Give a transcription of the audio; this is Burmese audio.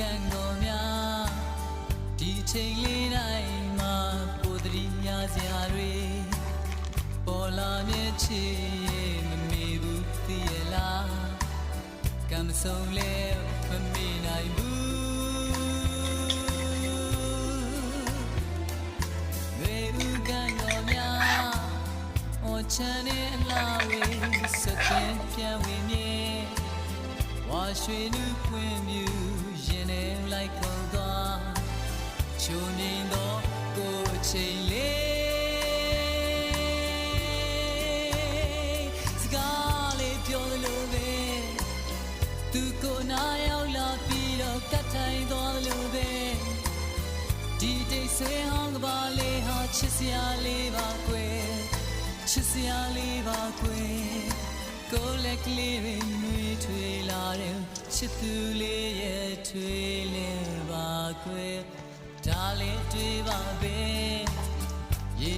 ကန်တော်များဒီချိန်လေးတိုင်းမှာပိုတရီများစရာတွေပေါ်လာမြဲချေမမေဘူးသိရလားကံမဆုံးလဲမမေနိုင်ဘူးဝေဦးကန်တော်များအော်ချမ်းနဲ့အလားဝေးစတဲ့ပြန်ဝင်မြဲဝါရွှေလူပွင့်မြူရင်ထဲလိုက်ကုန်သွားချိုနေတော့ကိုယ်ချိန်လေးစကားလေးပြောလို့ပဲသူကိုနာရောက်လာပြီးတော့ကတ်ထိုင်သွားလို့ပဲဒီတိတ်ဆွေဟောင်းကပါလေးဟာချစ်စရာလေးပါကွယ်ချစ်စရာလေးပါကွယ်ကိုယ်လက်ကလေးတွေနှွေးထွေးလာတယ်ချစ်သူလေးရဲ့ထွေးလဲပါကွယ်ဒါလေးတွေ့ပါ